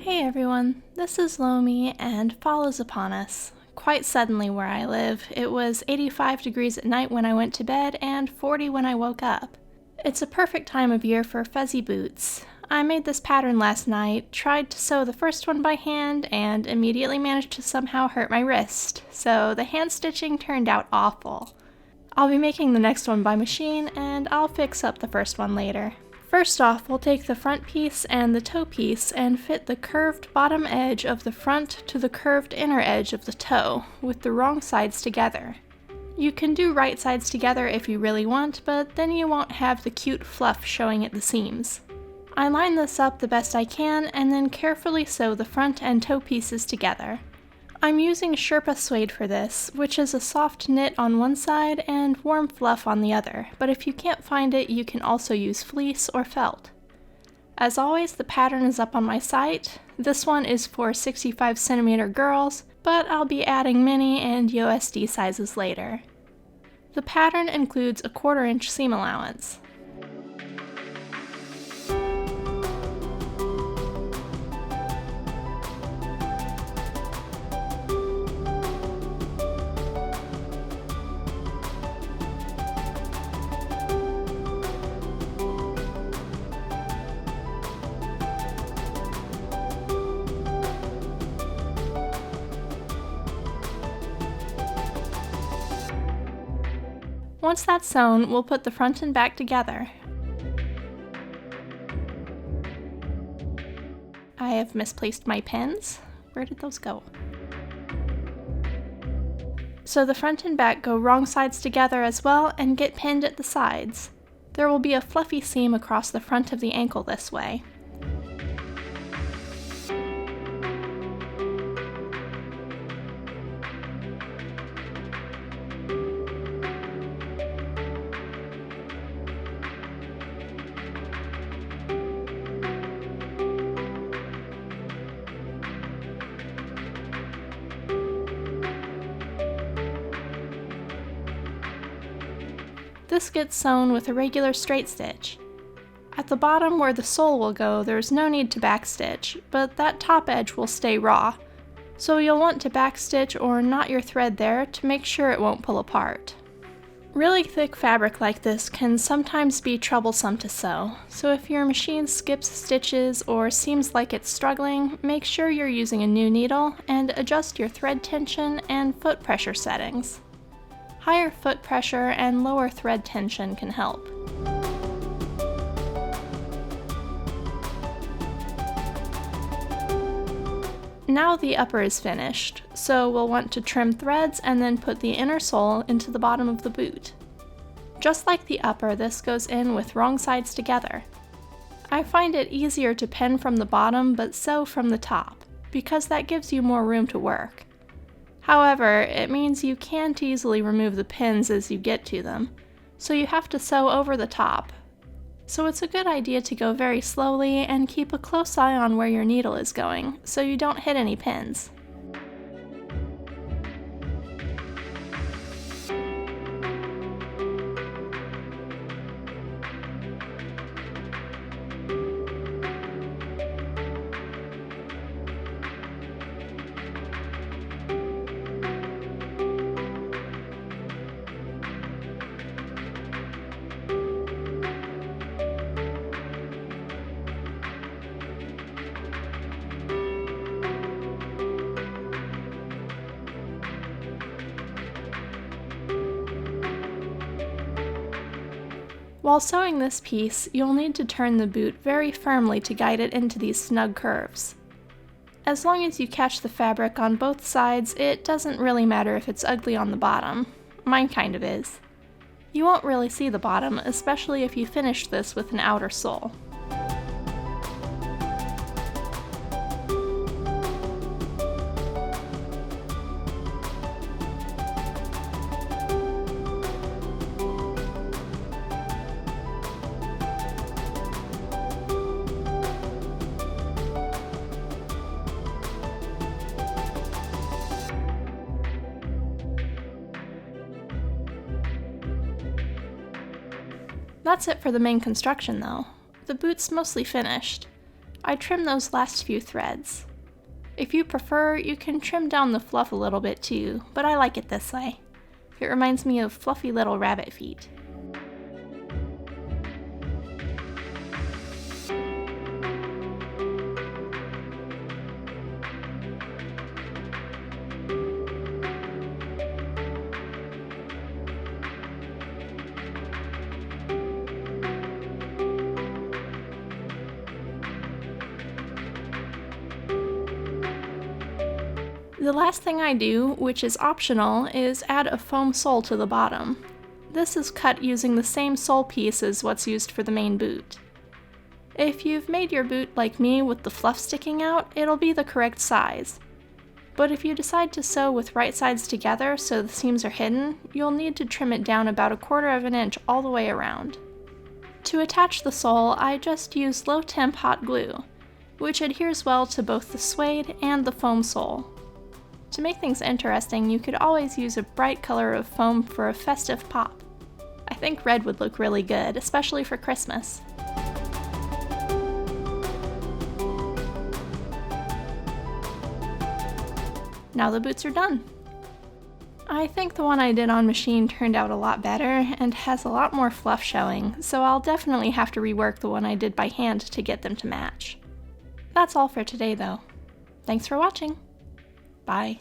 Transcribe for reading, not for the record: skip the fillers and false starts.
Hey everyone, this is Lomi, and fall is upon us. Quite suddenly where I live. It was 85 degrees at night when I went to bed and 40 when I woke up. It's a perfect time of year for fuzzy boots. I made this pattern last night, tried to sew the first one by hand, and immediately managed to somehow hurt my wrist, so the hand stitching turned out awful. I'll be making the next one by machine, and I'll fix up the first one later. First off, we'll take the front piece and the toe piece and fit the curved bottom edge of the front to the curved inner edge of the toe, with the wrong sides together. You can do right sides together if you really want, but then you won't have the cute fluff showing at the seams. I line this up the best I can and then carefully sew the front and toe pieces together. I'm using Sherpa suede for this, which is a soft knit on one side and warm fluff on the other, but if you can't find it, you can also use fleece or felt. As always, the pattern is up on my site. This one is for 65cm girls, but I'll be adding mini and USD sizes later. The pattern includes a 1/4 inch seam allowance. Once that's sewn, we'll put the front and back together. I have misplaced my pins. Where did those go? So the front and back go wrong sides together as well and get pinned at the sides. There will be a fluffy seam across the front of the ankle this way. This gets sewn with a regular straight stitch. At the bottom where the sole will go, there's no need to backstitch, but that top edge will stay raw, so you'll want to backstitch or knot your thread there to make sure it won't pull apart. Really thick fabric like this can sometimes be troublesome to sew, so if your machine skips stitches or seems like it's struggling, make sure you're using a new needle and adjust your thread tension and foot pressure settings. Higher foot pressure and lower thread tension can help. Now the upper is finished, so we'll want to trim threads and then put the inner sole into the bottom of the boot. Just like the upper, this goes in with wrong sides together. I find it easier to pin from the bottom but sew from the top, because that gives you more room to work. However, it means you can't easily remove the pins as you get to them, so you have to sew over the top. So it's a good idea to go very slowly and keep a close eye on where your needle is going, so you don't hit any pins. While sewing this piece, you'll need to turn the boot very firmly to guide it into these snug curves. As long as you catch the fabric on both sides, it doesn't really matter if it's ugly on the bottom. Mine kind of is. You won't really see the bottom, especially if you finish this with an outer sole. That's it for the main construction though. The boot's mostly finished. I trim those last few threads. If you prefer, you can trim down the fluff a little bit too, but I like it this way. It reminds me of fluffy little rabbit feet. The last thing I do, which is optional, is add a foam sole to the bottom. This is cut using the same sole piece as what's used for the main boot. If you've made your boot like me with the fluff sticking out, it'll be the correct size. But if you decide to sew with right sides together so the seams are hidden, you'll need to trim it down about 1/4 of an inch all the way around. To attach the sole, I just use low-temp hot glue, which adheres well to both the suede and the foam sole. To make things interesting, you could always use a bright color of foam for a festive pop. I think red would look really good, especially for Christmas. Now the boots are done. I think the one I did on machine turned out a lot better and has a lot more fluff showing, so I'll definitely have to rework the one I did by hand to get them to match. That's all for today though. Thanks for watching. Bye.